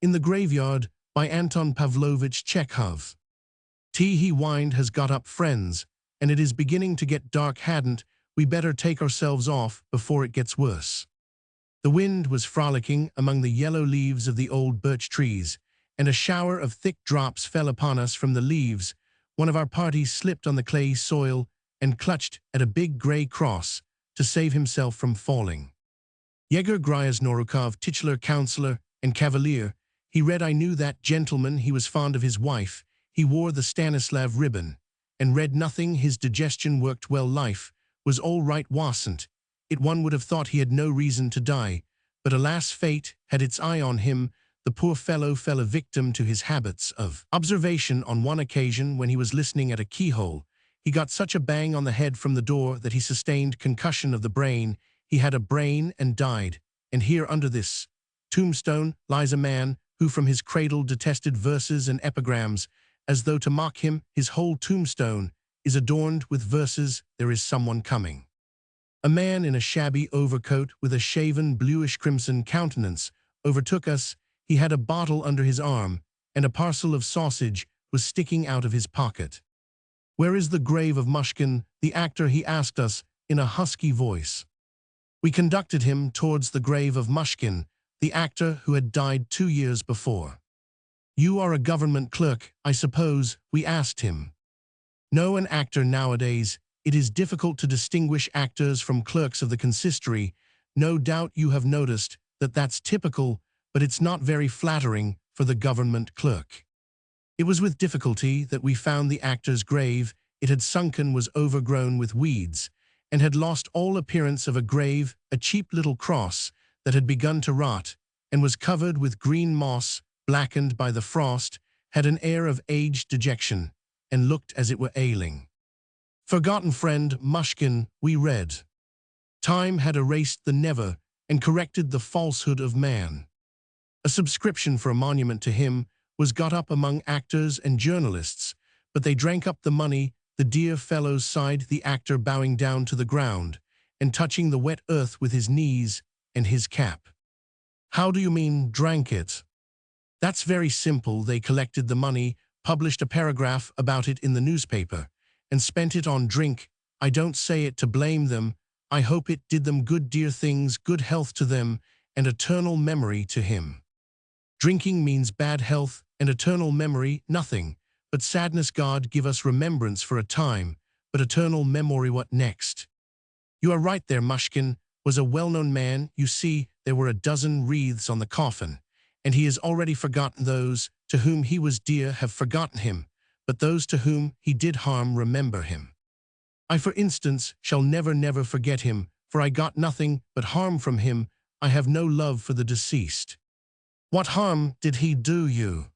In the Graveyard by Anton Pavlovich Chekhov. Tea he whined has got up friends, and it is beginning to get dark hadn't we better take ourselves off before it gets worse. The wind was frolicking among the yellow leaves of the old birch trees, and a shower of thick drops fell upon us from the leaves. One of our party slipped on the clay soil and clutched at a big grey cross to save himself from falling. Yegor Gryaznorukov, titular councillor and cavalier, he read I knew that gentleman, he was fond of his wife, he wore the Stanislav ribbon, and read nothing, his digestion worked well, life was all right wasn't it, one would have thought he had no reason to die, but alas, fate had its eye on him, the poor fellow fell a victim to his habits of observation. On one occasion when he was listening at a keyhole, he got such a bang on the head from the door that he sustained concussion of the brain, he had a brain and died, and here under this tombstone lies a man who from his cradle detested verses and epigrams, as though to mock him, his whole tombstone is adorned with verses, there is someone coming. A man in a shabby overcoat with a shaven bluish-crimson countenance overtook us. He had a bottle under his arm, and a parcel of sausage was sticking out of his pocket. "Where is the grave of Mushkin, the actor?" he asked us in a husky voice. We conducted him towards the grave of Mushkin, the actor who had died 2 years before. "You are a government clerk, I suppose?" we asked him. "No, an actor nowadays. It is difficult to distinguish actors from clerks of the consistory. No doubt you have noticed that that's typical, but it's not very flattering for the government clerk." It was with difficulty that we found the actor's grave. It had sunken, was overgrown with weeds, and had lost all appearance of a grave, a cheap little cross that had begun to rot, and was covered with green moss, blackened by the frost, had an air of aged dejection, and looked as it were ailing. "Forgotten friend, Mushkin," we read. Time had erased the never and corrected the falsehood of man. A subscription for a monument to him was got up among actors and journalists, but they drank up the money. The dear fellows sighed, the actor bowing down to the ground and touching the wet earth with his knees and his cap. "How do you mean, drank it?" "That's very simple. They collected the money, published a paragraph about it in the newspaper, and spent it on drink. I don't say it to blame them. I hope it did them good, dear things, good health to them, and eternal memory to him." Drinking means bad health, and eternal memory nothing but sadness. God give us remembrance for a time, but eternal memory what next? "You are right there. Mushkin was a well-known man. You see, there were a dozen wreaths on the coffin, and he has already forgotten. Those to whom he was dear have forgotten him, but those to whom he did harm remember him. I, for instance, shall never forget him, for I got nothing but harm from him. I have no love for the deceased." "What harm did he do you?"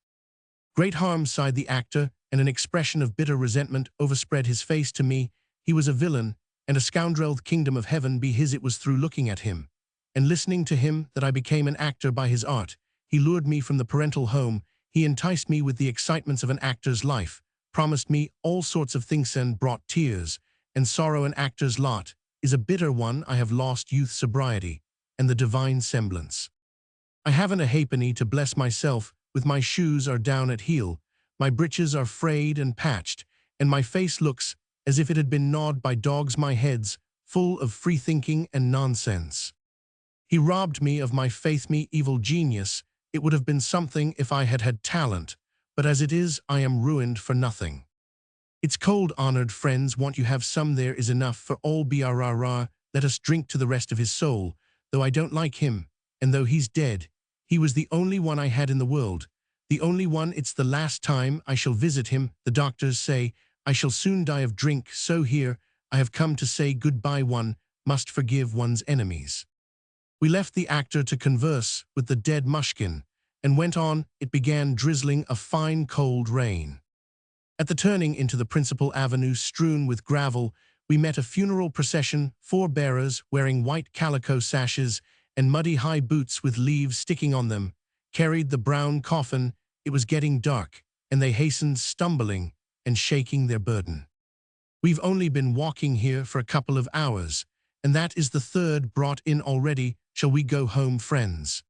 "Great harm," sighed the actor, and an expression of bitter resentment overspread his face. "To me, he was a villain and a scoundrel. Kingdom of heaven be his. It was through looking at him and listening to him that I became an actor by his art. He lured me from the parental home. He enticed me with the excitements of an actor's life, promised me all sorts of things and brought tears and sorrow. An actor's lot is a bitter one. I have lost youth, sobriety, and the divine semblance. I haven't a halfpenny to bless myself with. My shoes are down at heel, my breeches are frayed and patched, and my face looks as if it had been gnawed by dogs. My head's full of free-thinking and nonsense. He robbed me of my faith, me evil genius. It would have been something if I had had talent, but as it is, I am ruined for nothing. It's cold, honored friends, won't you have some? There is enough for all. Brrr, let us drink to the rest of his soul. Though I don't like him, and though he's dead, he was the only one I had in the world, the only one. It's the last time I shall visit him. The doctors say I shall soon die of drink, so here I have come to say goodbye. One must forgive one's enemies." We left the actor to converse with the dead Mushkin, and went on. It began drizzling a fine cold rain. At the turning into the principal avenue strewn with gravel, we met a funeral procession. 4 bearers wearing white calico sashes and muddy high boots with leaves sticking on them carried the brown coffin. It was getting dark, and they hastened, stumbling and shaking their burden. "We've only been walking here for a couple of hours, and that is the third brought in already. Shall we go home, friends?"